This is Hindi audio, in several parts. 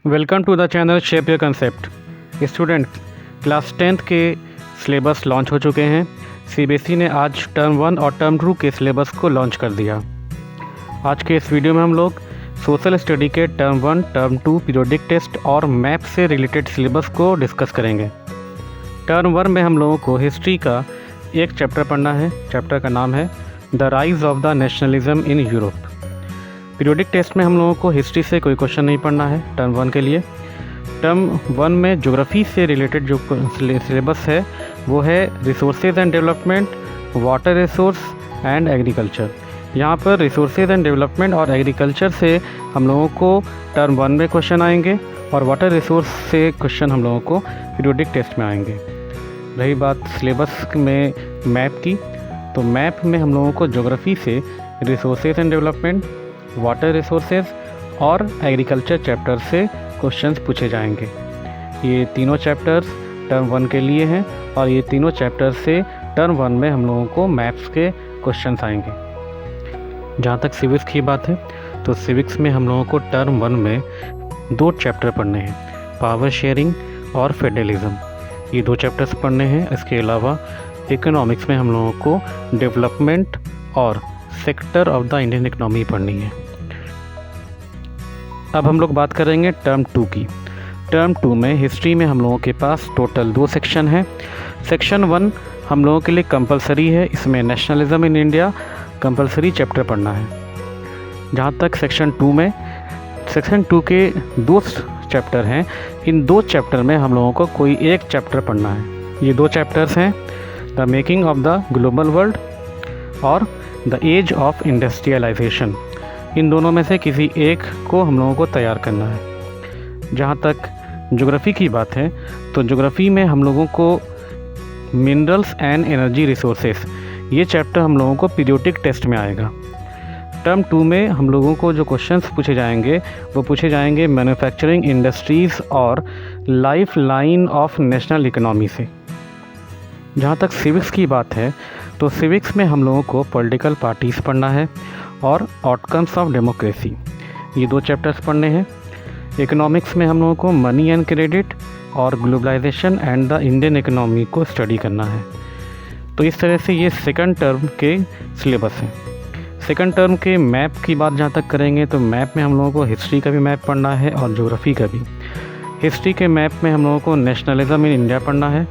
Welcome to the channel Shape Your Concept. Student, class 10th के सिलेबस लॉन्च हो चुके हैं। सीबीएसई ने आज टर्म 1 और टर्म 2 के सिलेबस को लॉन्च कर दिया। आज के इस वीडियो में हम लोग सोशल स्टडी के टर्म 1, टर्म 2 पीरियोडिक टेस्ट और मैप से रिलेटेड सिलेबस को डिस्कस करेंगे। टर्म 1 में हम लोगों को हिस्ट्री का एक चैप्टर पढ़ना है। चैप्टर का नाम है the rise of the nationalism in Europe. Periodic test में हम लोगों को हिस्ट्री से कोई क्वेश्चन नहीं पढ़ना है टर्म 1 के लिए। टर्म 1 में ज्योग्राफी से रिलेटेड जो सिलेबस है वो है resources and development, water resource and agriculture. यहाँ पर रिसोर्सेज एंड डेवलपमेंट और एग्रीकल्चर से हम लोगों को टर्म 1 में क्वेश्चन आएंगे और वाटर रिसोर्स से क्वेश्चन हम लोगों को पीरियोडिक टेस्ट में आएंगे। रही बात सिलेबस में मैप की, तो मैप में हम लोगों को ज्योग्राफी से resources and development, water resources और एग्रीकल्चर चैप्टर से क्वेश्चंस पूछे जाएंगे। ये तीनों चैप्टर्स टर्म 1 के लिए हैं और ये तीनों चैप्टर से टर्म 1 में हम लोगों को मैप्स के क्वेश्चंस आएंगे। जहाँ तक सिविक्स की बात है तो सिविक्स में हम लोगों को टर्म 1 में 2 चैप्टर पढ़ने हैं, पावर शेयरिंग और फेडरलिज्म। ये 2 चैप्टर्स पढ़ने हैं। इसके अलावा इकोनॉमिक्स में हम लोगों को डेवलपमेंट और sector of the Indian economy पढ़नी है। अब हम लोग बात करेंगे टर्म 2 की। टर्म 2 में हिस्ट्री में हम लोगों के पास टोटल 2 सेक्शन है। सेक्शन 1 हम लोगों के लिए कंपलसरी है। इसमें nationalism in India compulsory chapter पढ़ना है। जहाँ तक सेक्शन 2 में, सेक्शन 2 के 2 चैप्टर हैं। इन 2 चैप्टर में हम लोगों को कोई एक चैप्टर पढ़ना है। ये 2 चैप्टर्स हैं, the making of the global world और द एज ऑफ इंडस्ट्रियलाइजेशन। इन दोनों में से किसी एक को हम लोगों को तैयार करना है। जहाँ तक ज्योग्राफी की बात है तो ज्योग्राफी में हम लोगों को मिनरल्स एंड एनर्जी रिसोर्सेस, ये चैप्टर हम लोगों को पीरियोडिक टेस्ट में आएगा। टर्म 2 में हम लोगों को जो क्वेश्चंस पूछे जाएंगे वो पूछे जाएंगे मैन्युफैक्चरिंग इंडस्ट्रीज़ और life line of national economy से। जहाँ तक सिविक्स की बात है तो सिविक्स में हम लोगों को पॉलिटिकल पार्टीज़ पढ़ना है और आउटकम्स ऑफ डेमोक्रेसी, ये 2 चैप्टर्स पढ़ने हैं। इकोनॉमिक्स में हम लोगों को मनी एंड क्रेडिट और globalisation and the Indian economy को स्टडी करना है। तो इस तरह से ये सेकंड टर्म के सिलेबस हैं। सेकंड टर्म के मैप की बात जहाँ तक करेंगे तो मैप में हम लोगों को हिस्ट्री का भी मैप पढ़ना है और ज्योग्राफी का भी। हिस्ट्री के मैप में हम लोगों को नेशनलिज्म इन इंडिया पढ़ना है।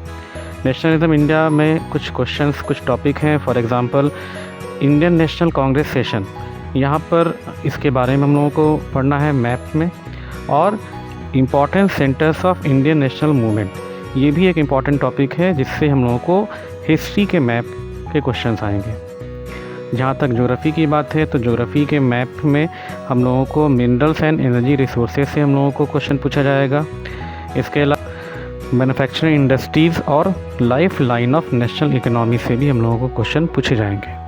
नेशनलिज्म इंडिया में कुछ क्वेश्चंस, कुछ टॉपिक हैं। For example Indian national Congress session, यहाँ पर इसके बारे में हम लोगों को पढ़ना है मैप में। और important centres of Indian national movement, ये भी एक इम्पॉर्टेंट टॉपिक है जिससे हम लोगों को हिस्ट्री के मैप के क्वेश्चंस आएंगे। जहाँ तक ज्योग्राफी की बात है तो ज्योग्राफी के मैप में हम लोगों को मिनरल्स एंड एनर्जी रिसोर्सेज से हम लोगों को क्वेश्चन पूछा जाएगा। इसके अलावा मैन्युफैक्चरिंग इंडस्ट्रीज़ और life line of national economy से भी हम लोगों को क्वेश्चन पूछे जाएंगे।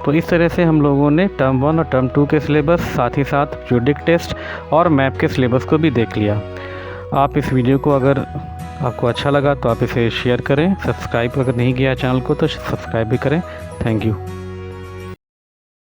तो इस तरह से हम लोगों ने टर्म 1 और टर्म 2 के सिलेबस, साथ ही साथ पीरियोडिक टेस्ट और मैप के सिलेबस को भी देख लिया। आप इस वीडियो को अगर आपको अच्छा लगा तो आप इसे शेयर करें। सब्सक्राइब अगर नहीं किया चैनल को तो सब्सक्राइब भी करें। Thank you.